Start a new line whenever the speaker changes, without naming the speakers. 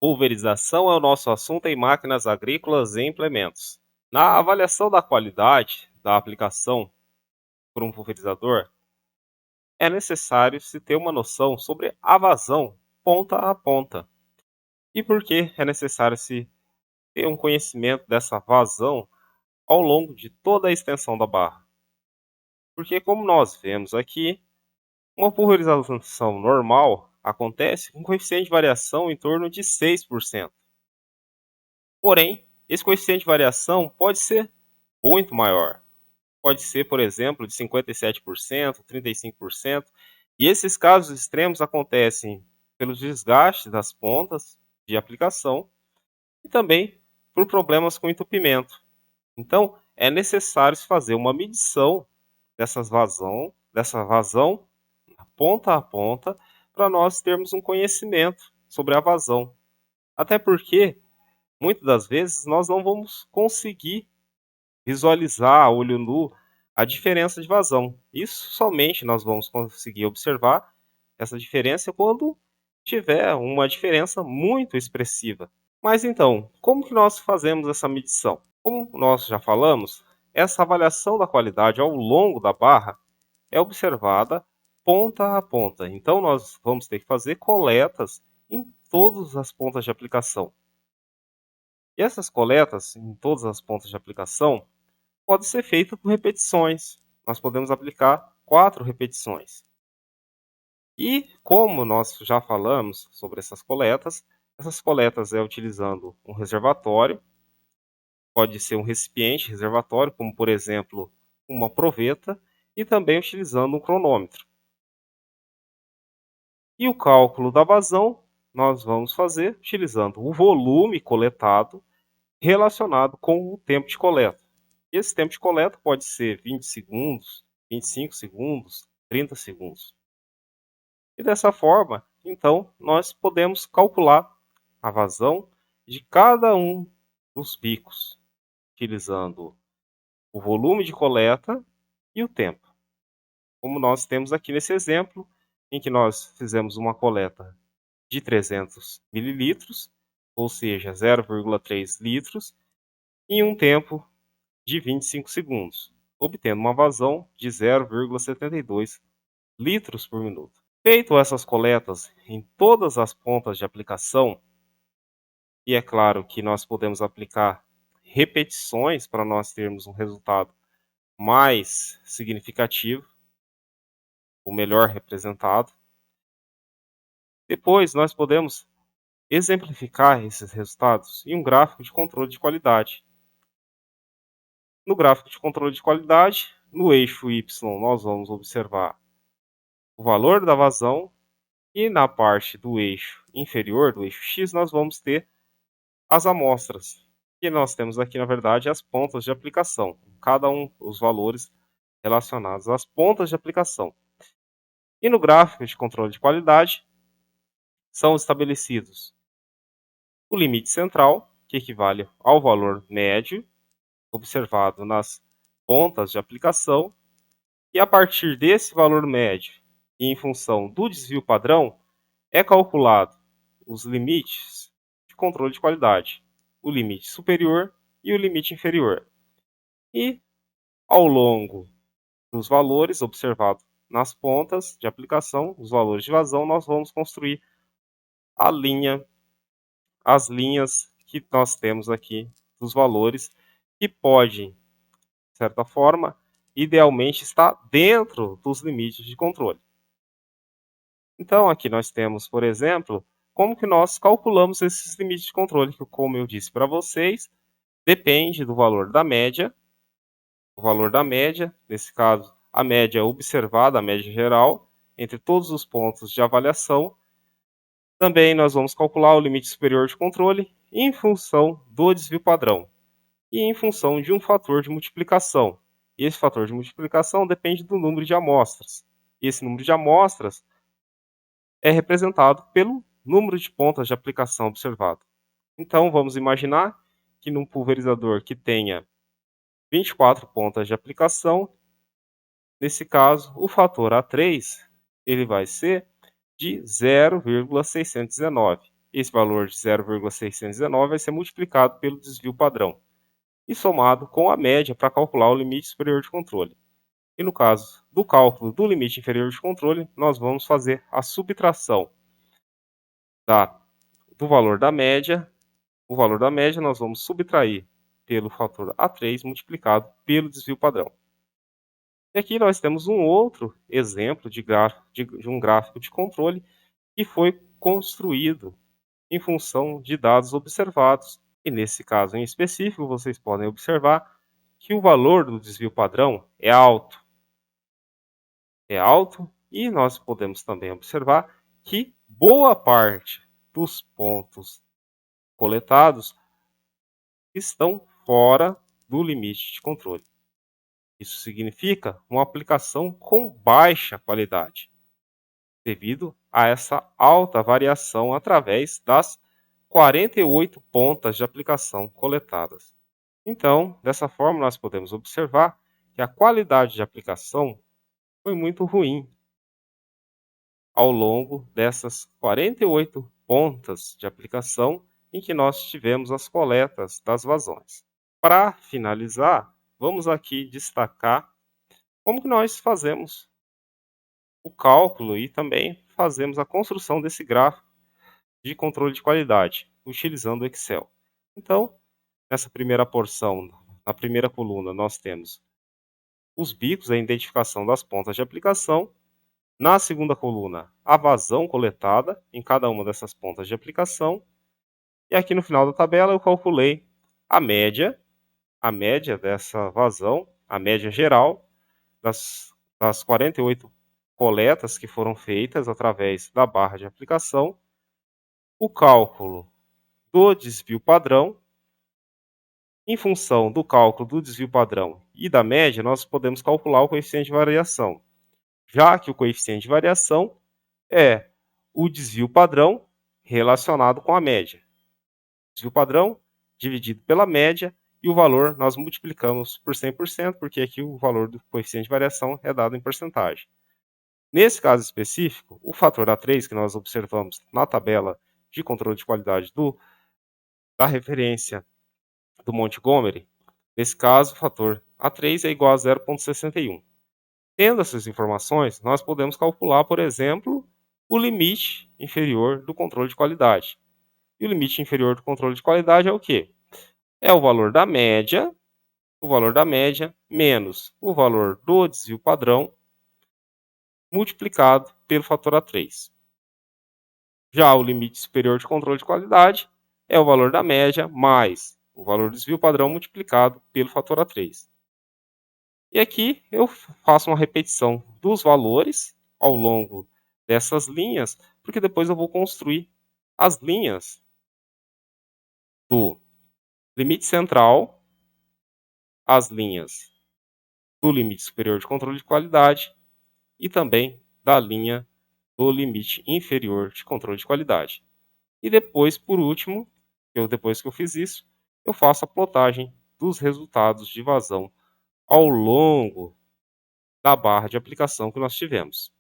Pulverização é o nosso assunto em máquinas agrícolas e implementos. Na avaliação da qualidade da aplicação por um pulverizador, é necessário se ter uma noção sobre a vazão ponta a ponta. E por que é necessário se ter um conhecimento dessa vazão ao longo de toda a extensão da barra? Porque, como nós vemos aqui, uma pulverização normal acontece com um coeficiente de variação em torno de 6%. Porém, esse coeficiente de variação pode ser muito maior. Pode ser, por exemplo, de 57%, 35%. E esses casos extremos acontecem pelo desgaste das pontas de aplicação e também por problemas com entupimento. Então, é necessário se fazer uma medição dessa vazão ponta a ponta para nós termos um conhecimento sobre a vazão. Até porque, muitas das vezes, nós não vamos conseguir visualizar a olho nu a diferença de vazão. Isso somente nós vamos conseguir observar essa diferença quando tiver uma diferença muito expressiva. Mas então, como que nós fazemos essa medição? Como nós já falamos, essa avaliação da qualidade ao longo da barra é observada ponta a ponta. Então nós vamos ter que fazer coletas em todas as pontas de aplicação. E essas coletas em todas as pontas de aplicação pode ser feita por repetições. Nós podemos aplicar 4 repetições. E como nós já falamos sobre essas coletas é utilizando um reservatório, pode ser um recipiente reservatório, como por exemplo uma proveta, e também utilizando um cronômetro. E o cálculo da vazão nós vamos fazer utilizando o volume coletado relacionado com o tempo de coleta. Esse tempo de coleta pode ser 20 segundos, 25 segundos, 30 segundos. E dessa forma, então, nós podemos calcular a vazão de cada um dos picos, utilizando o volume de coleta e o tempo. Como nós temos aqui nesse exemplo, em que nós fizemos uma coleta de 300 mililitros, ou seja, 0,3 litros, em um tempo de 25 segundos, obtendo uma vazão de 0,72 litros por minuto. Feito essas coletas em todas as pontas de aplicação, e é claro que nós podemos aplicar repetições para nós termos um resultado mais significativo, ou melhor representado. Depois nós podemos exemplificar esses resultados em um gráfico de controle de qualidade. No gráfico de controle de qualidade, no eixo Y nós vamos observar o valor da vazão e na parte do eixo inferior, do eixo X, nós vamos ter as amostras. E nós temos aqui, na verdade, as pontas de aplicação, cada um os valores relacionados às pontas de aplicação. E no gráfico de controle de qualidade, são estabelecidos o limite central, que equivale ao valor médio observado nas pontas de aplicação, e a partir desse valor médio, e em função do desvio padrão, é calculado os limites de controle de qualidade, o limite superior e o limite inferior. E ao longo dos valores observados nas pontas de aplicação, os valores de vazão, nós vamos construir as linhas que nós temos aqui dos valores, que podem, de certa forma, idealmente estar dentro dos limites de controle. Então aqui nós temos, por exemplo, como que nós calculamos esses limites de controle, que como eu disse para vocês, depende do valor da média. O valor da média, nesse caso, a média observada, a média geral, entre todos os pontos de avaliação. Também nós vamos calcular o limite superior de controle em função do desvio padrão e em função de um fator de multiplicação. E esse fator de multiplicação depende do número de amostras. E esse número de amostras é representado pelo número de pontas de aplicação observado. Então, vamos imaginar que num pulverizador que tenha 24 pontas de aplicação, nesse caso, o fator A3 ele vai ser de 0,619. esse valor de 0,619 vai ser multiplicado pelo desvio padrão e somado com a média para calcular o limite superior de controle. E no caso do cálculo do limite inferior de controle, nós vamos fazer a subtração do valor da média. O valor da média nós vamos subtrair pelo fator A3 multiplicado pelo desvio padrão. E aqui nós temos um outro exemplo de um gráfico de controle que foi construído em função de dados observados. E nesse caso em específico, vocês podem observar que o valor do desvio padrão é alto. E nós podemos também observar que boa parte dos pontos coletados estão fora do limite de controle. Isso significa uma aplicação com baixa qualidade, devido a essa alta variação através das 48 pontas de aplicação coletadas. Então, dessa forma, nós podemos observar que a qualidade de aplicação foi muito ruim ao longo dessas 48 pontas de aplicação em que nós tivemos as coletas das vazões. Para finalizar, vamos aqui destacar como que nós fazemos o cálculo e também fazemos a construção desse gráfico de controle de qualidade, utilizando o Excel. Então, nessa primeira porção, na primeira coluna, nós temos os bicos, a identificação das pontas de aplicação. Na segunda coluna, a vazão coletada em cada uma dessas pontas de aplicação. E aqui no final da tabela eu calculei a média dessa vazão, a média geral das 48 coletas que foram feitas através da barra de aplicação, o cálculo do desvio padrão. Em função do cálculo do desvio padrão e da média, nós podemos calcular o coeficiente de variação, já que o coeficiente de variação é o desvio padrão relacionado com a média. Desvio padrão dividido pela média e o valor nós multiplicamos por 100%, porque aqui o valor do coeficiente de variação é dado em porcentagem. Nesse caso específico, o fator A3 que nós observamos na tabela de controle de qualidade da referência do Montgomery, nesse caso o fator A3 é igual a 0,61. Tendo essas informações, nós podemos calcular, por exemplo, o limite inferior do controle de qualidade. E o limite inferior do controle de qualidade é o quê? É o valor da média menos o valor do desvio padrão multiplicado pelo fator A3. Já o limite superior de controle de qualidade é o valor da média mais o valor do desvio padrão multiplicado pelo fator A3. E aqui eu faço uma repetição dos valores ao longo dessas linhas, porque depois eu vou construir as linhas do limite central, as linhas do limite superior de controle de qualidade e também da linha do limite inferior de controle de qualidade. E depois, por último, depois que eu fiz isso, eu faço a plotagem dos resultados de vazão ao longo da barra de aplicação que nós tivemos.